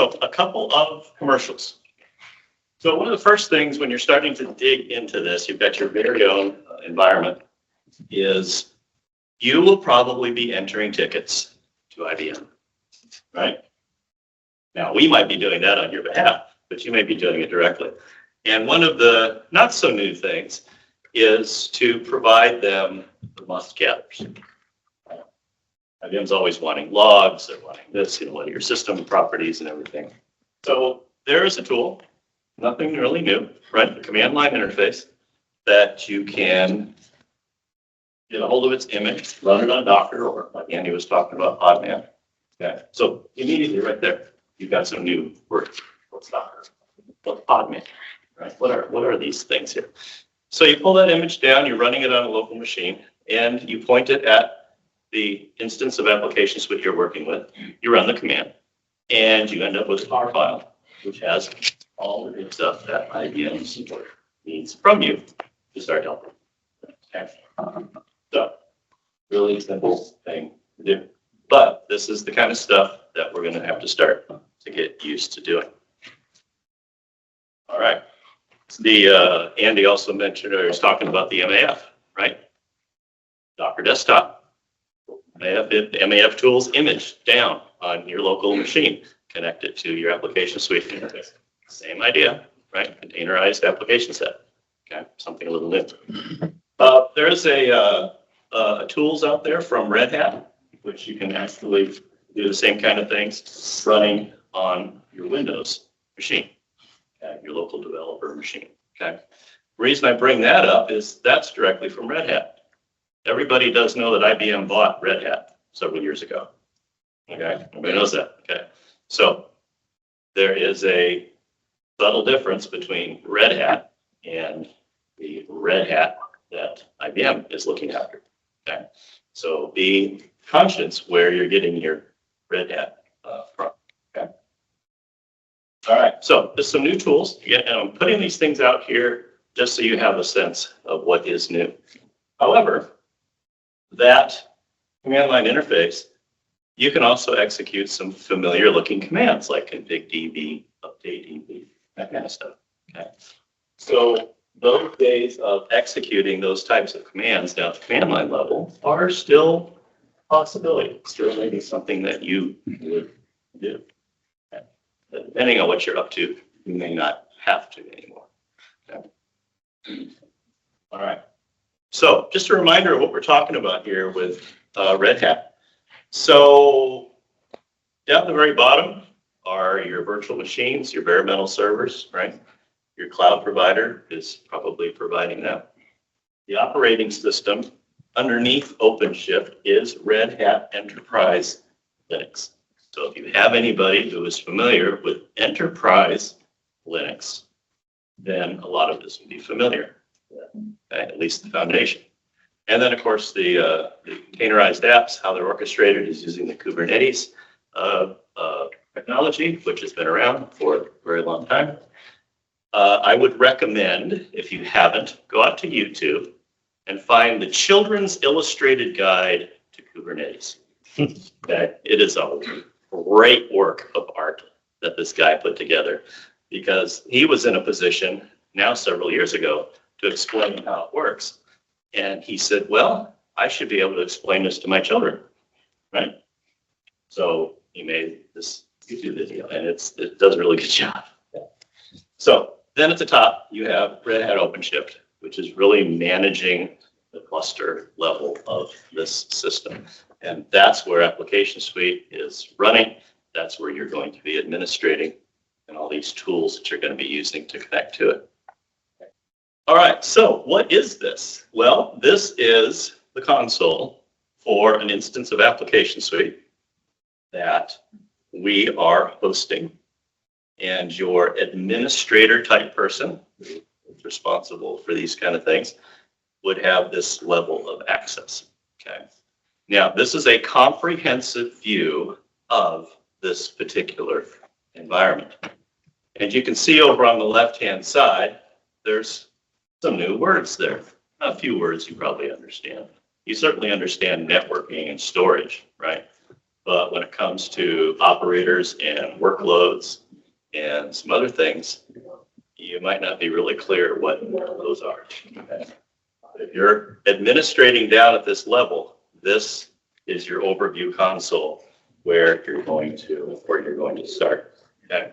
So a couple of commercials. So one of the first things when you're starting to dig into this, you've got your very own environment, is you will probably be entering tickets to IBM, right? Now, we might be doing that on your behalf, but you may be doing it directly. And one of the not so new things is to provide them the must gathers. IBM's always wanting logs, they're wanting this, what are your system properties and everything. So there is a tool, nothing really new, right? The command line interface that you can get a hold of its image, run it on Docker, or like Andy was talking about, Podman. Okay, so immediately right there, you've got some new words. What's Docker? What's Podman? Right? What are these things here? So you pull that image down, you're running it on a local machine, and you point it at the instance of application suite you're working with. You run the command, and you end up with a tar file, which has all the good stuff that IBM support needs from you to start helping. Okay. So, really simple thing to do. But this is the kind of stuff that we're going to have to start to get used to doing. All right. Andy also mentioned, or he was talking about the MAF, right? Docker Desktop. The MAF tools image down on your local machine. Connect it to your application suite interface. Same idea, right? Containerized application set. Okay, something a little new. There's a tools out there from Red Hat, which you can actually do the same kind of things running on your Windows machine, okay, your local developer machine. Okay. The reason I bring that up is that's directly from Red Hat. Everybody does know that IBM bought Red Hat several years ago. Okay, everybody knows that. Okay, so there is a subtle difference between Red Hat and the Red Hat that IBM is looking after. Okay, so be conscious where you're getting your Red Hat from. Okay. All right, so there's some new tools. Yeah, and I'm putting these things out here just so you have a sense of what is new. However, that command line interface, you can also execute some familiar looking commands like config db, update db, that kind of stuff. Okay. So those days of executing those types of commands down at the command line level are still a possibility. Still maybe something that you would do. Okay. But depending on what you're up to, you may not have to anymore. Okay. All right. So just a reminder of what we're talking about here with Red Hat. So down at the very bottom are your virtual machines, your bare metal servers, right? Your cloud provider is probably providing that. The operating system underneath OpenShift is Red Hat Enterprise Linux. So if you have anybody who is familiar with Enterprise Linux, then a lot of this will be familiar. Okay, at least the foundation. And then, of course, the containerized apps, how they're orchestrated is using the Kubernetes technology, which has been around for a very long time. I would recommend, if you haven't, go out to YouTube and find the Children's Illustrated Guide to Kubernetes. Okay? It is a great work of art that this guy put together because he was in a position now several years ago to explain how it works. And he said, well, I should be able to explain this to my children, right? So he made this YouTube video, and it does a really good job. So then at the top, you have Red Hat OpenShift, which is really managing the cluster level of this system. And that's where Application Suite is running. That's where you're going to be administrating and all these tools that you're going to be using to connect to it. All right, so what is this? Well, this is the console for an instance of Application Suite that we are hosting. And your administrator type person who's responsible for these kind of things would have this level of access. Okay. Now, this is a comprehensive view of this particular environment. And you can see over on the left-hand side, there's some new words there. A few words you probably understand. You certainly understand networking and storage, right? But when it comes to operators and workloads and some other things, you might not be really clear what those are. Okay. If you're administrating down at this level, this is your overview console where you're going to start. Okay.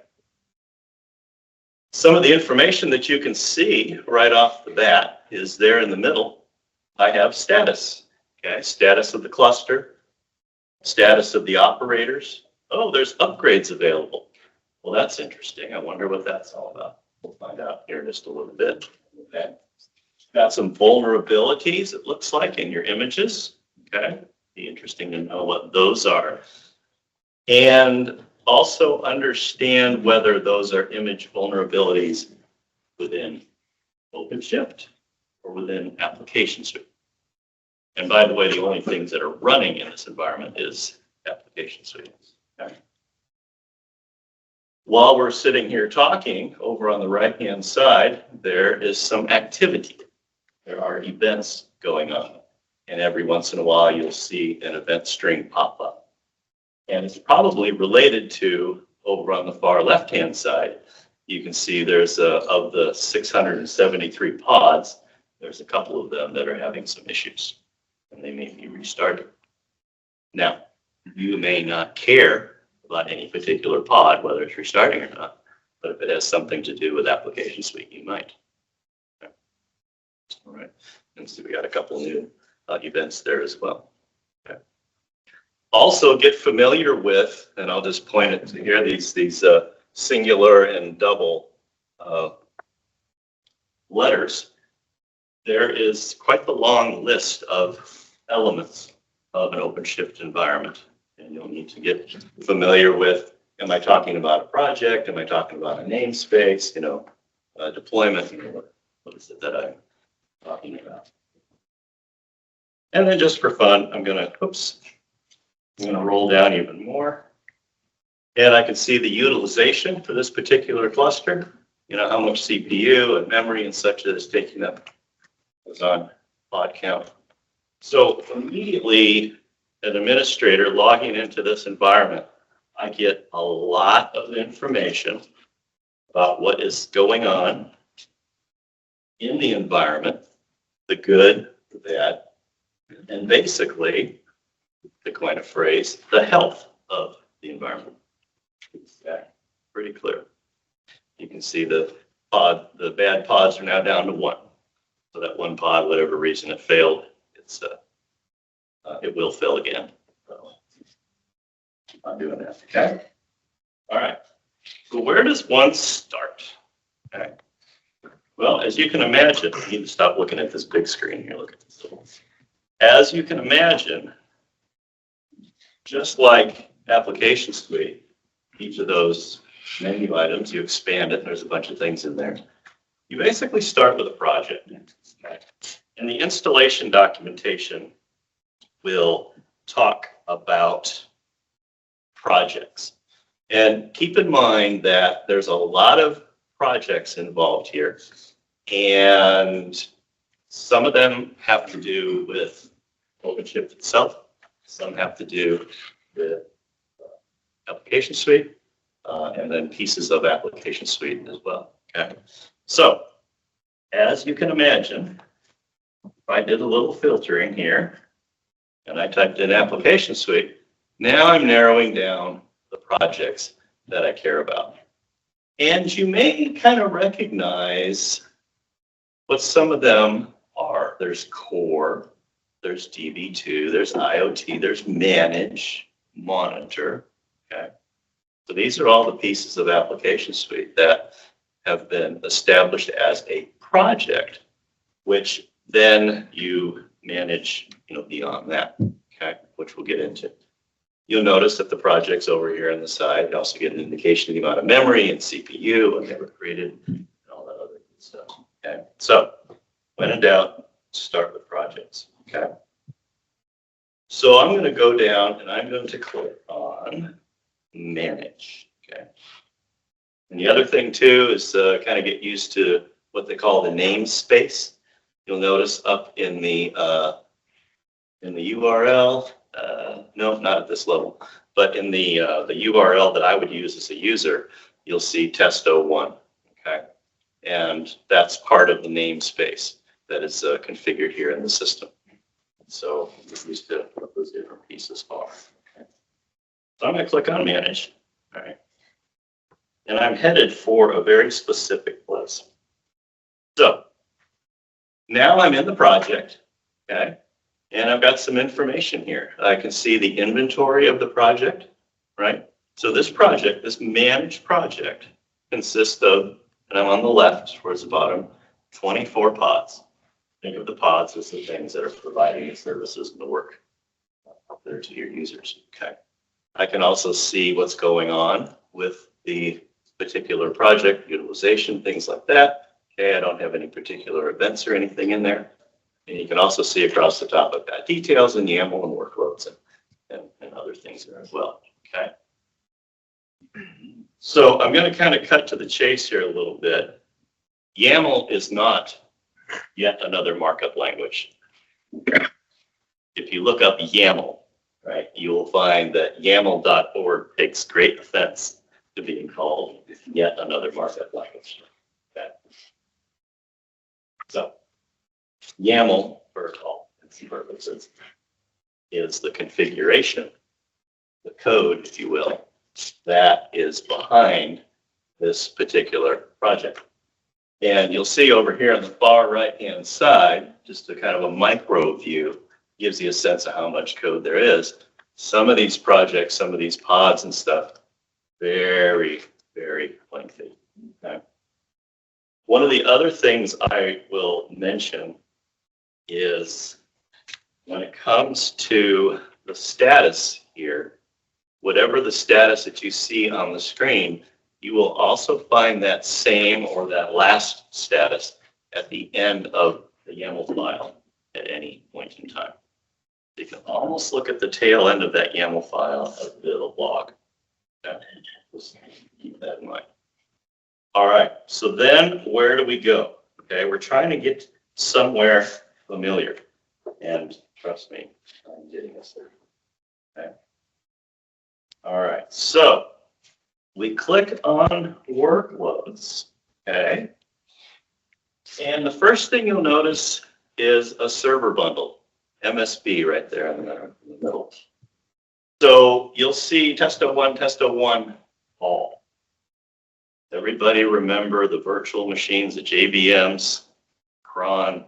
Some of the information that you can see right off the bat is there in the middle. I have status. Okay, status of the cluster, status of the operators. Oh, there's upgrades available. Well, that's interesting. I wonder what that's all about. We'll find out here in just a little bit. Okay. Got some vulnerabilities, it looks like, in your images. Okay. Be interesting to know what those are. And also understand whether those are image vulnerabilities within OpenShift or within application suite. And by the way, the only things that are running in this environment is application suite. Okay. While we're sitting here talking, over on the right-hand side, there is some activity. There are events going on. And every once in a while, you'll see an event string pop up. And it's probably related to, over on the far left-hand side, you can see there's of the 673 pods, there's a couple of them that are having some issues. And they may be restarted. Now, you may not care about any particular pod, whether it's restarting or not, but if it has something to do with application suite, you might. Okay. All right, and so we got a couple new events there as well. Okay. Also get familiar with, and I'll just point it to here, these singular and double letters. There is quite the long list of elements of an OpenShift environment. And you'll need to get familiar with, am I talking about a project? Am I talking about a namespace? Deployment? What is it that I'm talking about? And then just for fun, I'm gonna roll down even more. And I can see the utilization for this particular cluster. How much CPU and memory and such that is taking up on pod count. So immediately, an administrator logging into this environment, I get a lot of information about what is going on in the environment, the good, the bad, and basically, to coin a phrase, the health of the environment. Okay. Pretty clear. You can see the bad pods are now down to 1. So that one pod, whatever reason it failed, it will fail again. So I'm doing that. Okay. All right. So where does one start? Okay. Well, as you can imagine, I need to stop looking at this big screen here. Look at this. As you can imagine, just like application suite, each of those menu items, you expand it, and there's a bunch of things in there. You basically start with a project. Okay. And the installation documentation will talk about projects. And keep in mind that there's a lot of projects involved here. And some of them have to do with OpenShift itself. Some have to do with application suite, and then pieces of application suite as well. Okay. So, as you can imagine, if I did a little filtering here, and I typed in application suite, now I'm narrowing down the projects that I care about. And you may kind of recognize what some of them are. There's core, there's DB2, there's IoT, there's manage, monitor. Okay. So these are all the pieces of application suite that have been established as a project, which then you manage, beyond that, okay, which we'll get into. You'll notice that the project's over here on the side. You also get an indication of the amount of memory and CPU and they were created and all that other good stuff. Okay, so when in doubt, start with projects. Okay. So I'm going to go down and I'm going to click on manage. Okay. And the other thing too is to kind of get used to what they call the namespace. You'll notice up in the URL, no, not at this level. but in the URL that I would use as a user, you'll see test01, okay? And that's part of the namespace that is configured here in the system. So these what those different pieces are. Okay. So I'm going to click on Manage, all right? And I'm headed for a very specific place. So now I'm in the project, okay? And I've got some information here. I can see the inventory of the project, right? So this project, this managed project, consists of, and I'm on the left towards the bottom, 24 pods. Think of the pods as the things that are providing the services and the work there to your users, okay? I can also see what's going on with the particular project, utilization, things like that. Okay, I don't have any particular events or anything in there. And you can also see across the top, I've got details and YAML and workloads and other things there as well, okay? So I'm going to kind of cut to the chase here a little bit. YAML is not yet another markup language. If you look up YAML, right, you will find that YAML.org takes great offense to being called yet another markup language. Okay. So YAML, for all purposes, is the configuration, the code, if you will, that is behind this particular project. And you'll see over here on the far right-hand side, just a kind of a micro view, gives you a sense of how much code there is. Some of these projects, some of these pods and stuff, very, very lengthy. Okay. One of the other things I will mention is when it comes to the status here, whatever the status that you see on the screen, you will also find that same or that last status at the end of the YAML file at any point in time. You can almost look at the tail end of that YAML file as a bit of a log. Okay. Just keep that in mind. All right, so then where do we go? Okay, we're trying to get somewhere familiar. And trust me, I'm getting us there. Okay. All right, so we click on workloads, okay? And the first thing you'll notice is a server bundle, MSB right there in the middle. So you'll see test01, all. Everybody remember the virtual machines, the JVMs, cron,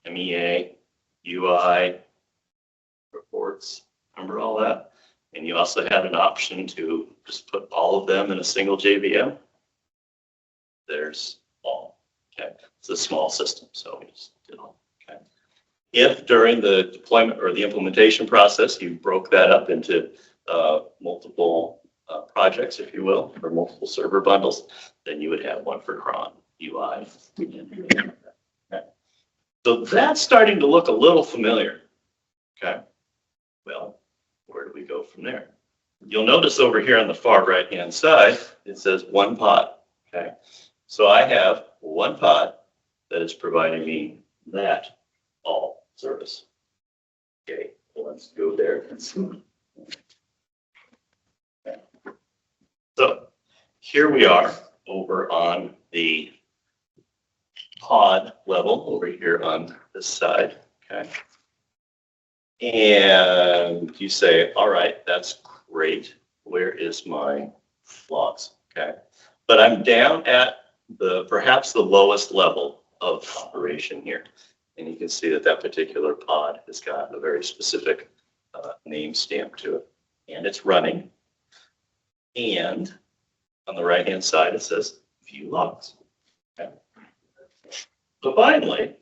MEA, UI, reports, remember all that? And you also had an option to just put all of them in a single JVM. There's all, okay? It's a small system, so we just did all, okay? If during the deployment or the implementation process, you broke that up into multiple projects, if you will, or multiple server bundles, then you would have one for cron, UI. Okay. So that's starting to look a little familiar, okay? Well, where do we go from there? You'll notice over here on the far right-hand side, it says one pod, okay? So I have one pod that is providing me that all service. Okay, let's go there and see. Okay. So here we are over on the pod level over here on this side, okay? And you say, all right, that's great. Where is my logs? Okay. But I'm down at perhaps the lowest level of operation here. And you can see that that particular pod has got a very specific name stamp to it. And it's running. And on the right-hand side, it says view logs. Okay. So finally,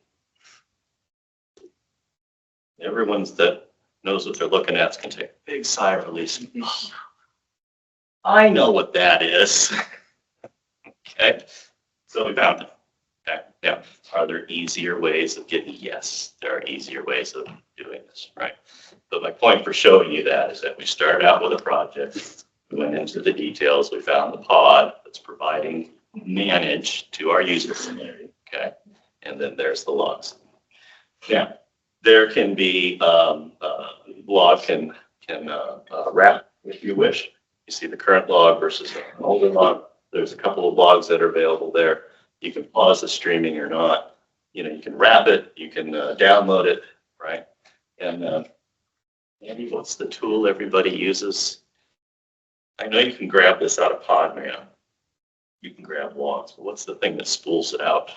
everyone that knows what they're looking at can take a big sigh of relief. Oh, I know what that is. Okay, so we found it. Okay, now, are there easier ways of getting? Yes, there are easier ways of doing this, right? But my point for showing you that is that we started out with a project, we went into the details, we found the pod that's providing manage to our user community, okay? And then there's the logs. Now, there can be log can wrap if you wish. You see the current log versus an older log. There's a couple of logs that are available there. You can pause the streaming or not. You know, you can wrap it, you can download it, right? And Andy, what's the tool everybody uses? I know you can grab this out of Podman. You can grab logs, but what's the thing that spools it out?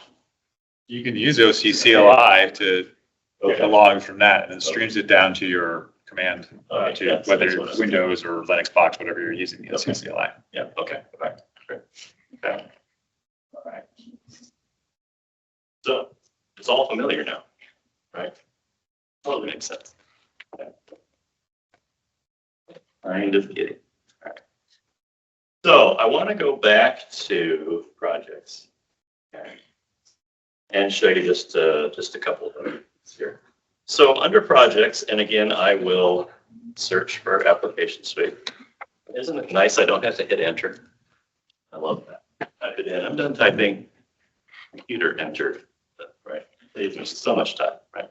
You can use OC CLI to get the logs from that, and it streams it down to your command, to whether it's Windows or Linux box, whatever you're using the OC CLI. Yeah, okay, okay, great. Okay. All right. So it's all familiar now, right? Totally makes sense. Okay. Kind of getting. All right. So I want to go back to projects, okay, and show you just a couple of things here. So under projects, and again, I will search for application suite. Isn't it nice? I don't have to hit enter. I love that. Type it in. I'm done typing. Computer entered. Right. Saves me so much time. Right.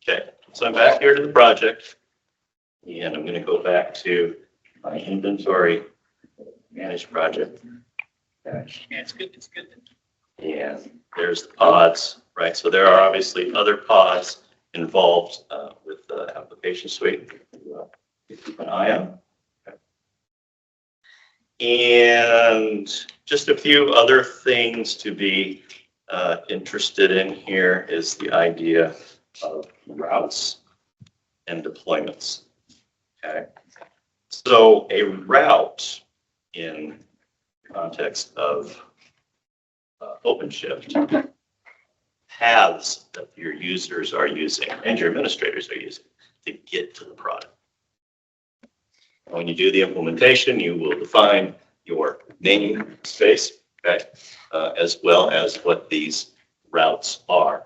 Okay. So I'm back here to the project, and I'm going to go back to my inventory, manage project. Okay. Yeah, it's good. It's good. And there's the pods. Right. So there are obviously other pods involved with the application suite. Keep an eye on. And just a few other things to be interested in here is the idea of routes and deployments. Okay, so a route in the context of OpenShift, paths that your users are using and your administrators are using to get to the product. When you do the implementation, you will define your namespace, okay, as well as what these routes are.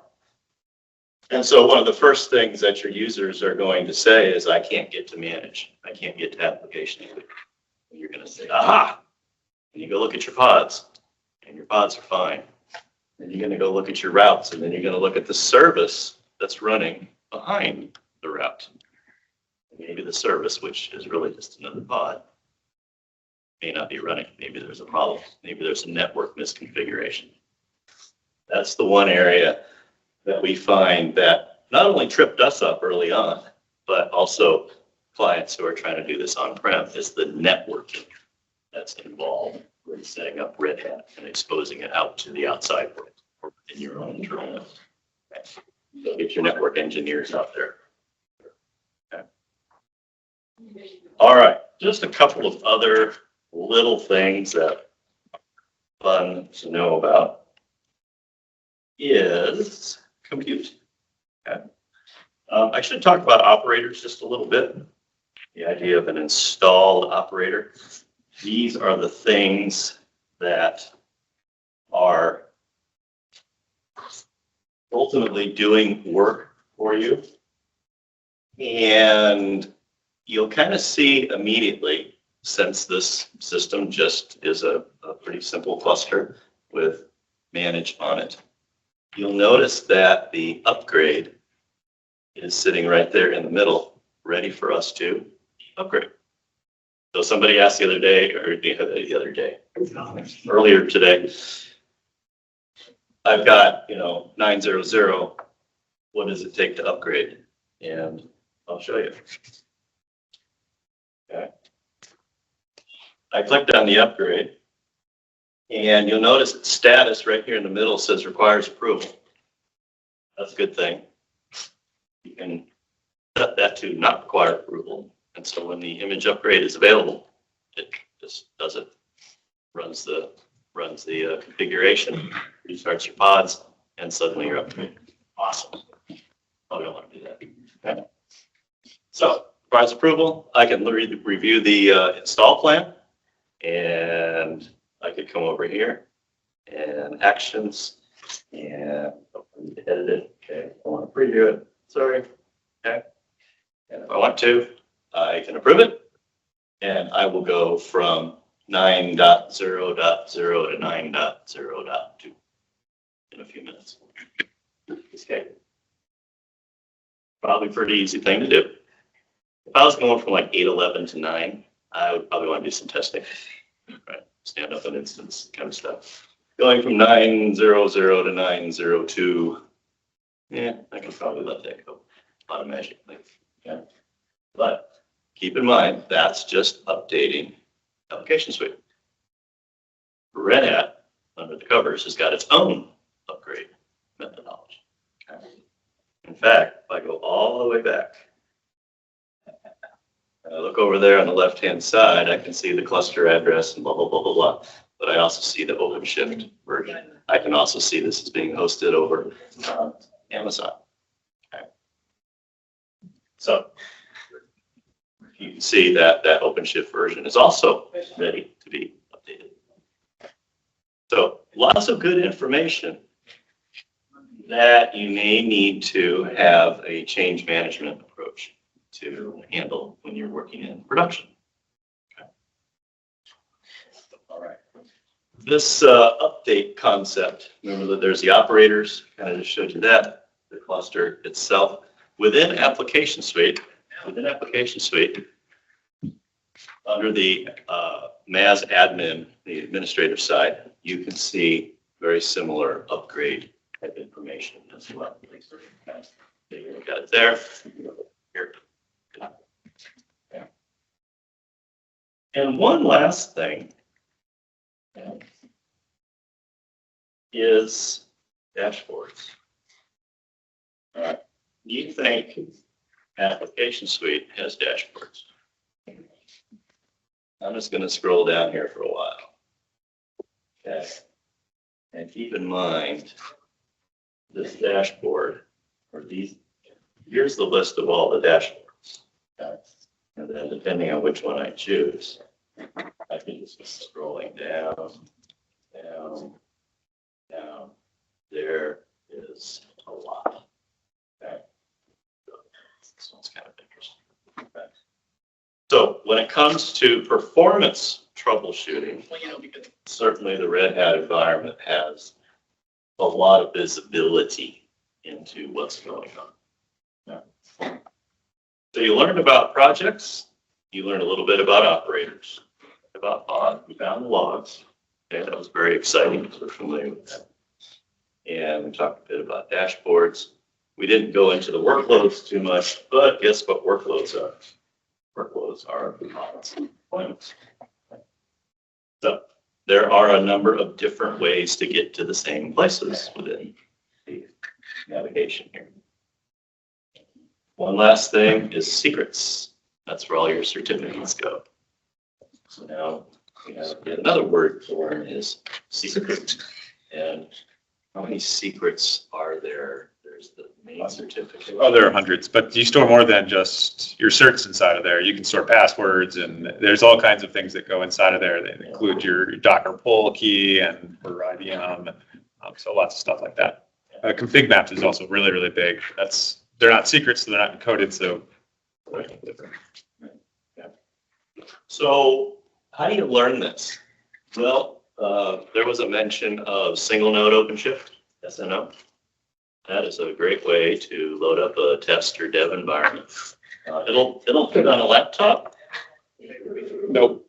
And so one of the first things that your users are going to say is, I can't get to manage. I can't get to application. And you're going to say, aha! And you go look at your pods, and your pods are fine. And you're going to go look at your routes, and then you're going to look at the service that's running behind the route. Maybe the service, which is really just another pod, may not be running. Maybe there's a problem. Maybe there's a network misconfiguration. That's the one area that we find that not only tripped us up early on, but also clients who are trying to do this on-prem is the networking that's involved with setting up Red Hat and exposing it out to the outside world or in your own internal network. Okay. So get your network engineers out there. All right, just a couple of other little things that are fun to know about is compute. Okay. I should talk about operators just a little bit. The idea of an installed operator. These are the things that are ultimately doing work for you. And you'll kind of see immediately, since this system just is a pretty simple cluster with manage on it, you'll notice that the upgrade is sitting right there in the middle, ready for us to upgrade. So somebody asked the other day, or the other day, earlier today, I've got, 900, what does it take to upgrade? And I'll show you. Okay. I clicked on the upgrade, and you'll notice its status right here in the middle says requires approval. That's a good thing. You can set that to not require approval. And so when the image upgrade is available, it just does it, runs the configuration, restarts your pods, and suddenly you're upgraded. Awesome. Oh, we don't want to do that. Okay. So requires approval. I can review the install plan, and I could come over here and actions and edit it. Okay, I want to preview it. Sorry. Okay. And if I want to, I can approve it, and I will go from 9.0.0 to 9.0.2 in a few minutes. Okay. Probably a pretty easy thing to do. If I was going from like 8.11 to 9, I would probably want to do some testing, right? Stand up an instance kind of stuff. Going from 900 to 902, yeah, I can probably let that go automatically. Yeah. But keep in mind, that's just updating application suite. Red Hat, under the covers, has got its own upgrade methodology. Okay. In fact, if I go all the way back, and I look over there on the left-hand side, I can see the cluster address and blah, blah, blah, blah, blah. But I also see the OpenShift version. I can also see this is being hosted over Amazon. Okay. So you can see that that OpenShift version is also ready to be updated. So lots of good information that you may need to have a change management approach to handle when you're working in production. Okay. All right. This update concept, remember that there's the operators, kind of just showed you that, the cluster itself. Within application suite, under the MAS admin, the administrative side, you can see very similar upgrade type information as well. You got it there. Here. Yeah. And one last thing is dashboards. All right. Do you think application suite has dashboards? I'm just going to scroll down here for a while. Okay. And keep in mind this dashboard, or these, here's the list of all the dashboards. Okay. And then depending on which one I choose, I can just keep scrolling down, down, down. There is a lot. Okay. This one's kind of interesting. Okay. So when it comes to performance troubleshooting, certainly the Red Hat environment has a lot of visibility into what's going on. Yeah. So you learned about projects, you learned a little bit about operators, about pod, we found the logs. Okay, that was very exciting because we're familiar with that. And we talked a bit about dashboards. We didn't go into the workloads too much, but guess what workloads are? Workloads are pods and deployments. So there are a number of different ways to get to the same places within the navigation here. One last thing is secrets. That's where all your certificates go. So now we have yet another word for it is secret. And how many secrets are there? There's the main certificate. Oh, there are hundreds, but you store more than just your certs inside of there. You can store passwords, and there's all kinds of things that go inside of there. They include your Docker pull key and for IBM, so lots of stuff like that. Config maps is also really, really big. They're not secrets, so they're not encoded, so they're different. Yeah. So how do you learn this? Well, there was a mention of single node OpenShift, SNO. That is a great way to load up a test or dev environment. It'll fit on a laptop. Nope.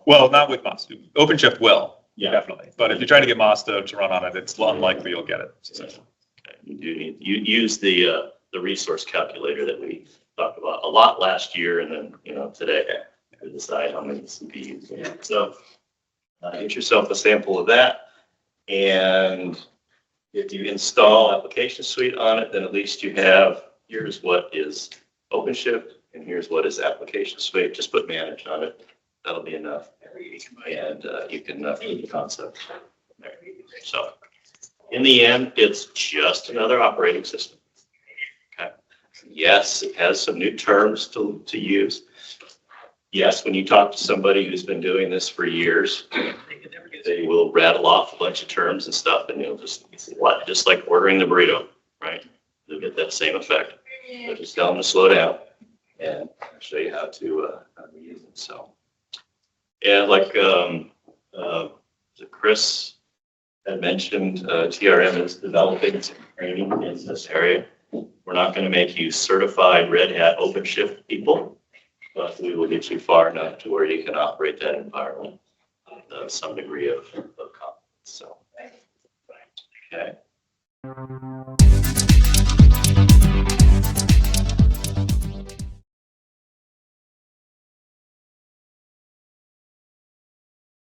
Well, not with MOS. OpenShift will, Yeah. definitely. But if you try to get MOS to run on it, it's unlikely you'll get it. Okay. You do need you use the resource calculator that we talked about a lot last year, and then today to decide how many CPUs. Yeah. So get yourself a sample of that, and if you install application suite on it, then at least you have, here's what is OpenShift and here's what is application suite. Just put manage on it. That'll be enough. And you can prove the concept. So in the end, it's just another operating system. Okay. Yes, it has some new terms to use. Yes, when you talk to somebody who's been doing this for years, they will rattle off a bunch of terms and stuff, and you'll just like ordering the burrito, right? You'll get that same effect. So just tell them to slow down, and I'll show you how to use it. So, yeah, like Chris had mentioned, TRM is developing some training in this area. We're not going to make you certified Red Hat OpenShift people, but we will get you far enough to where you can operate that environment with some degree of confidence. So, okay.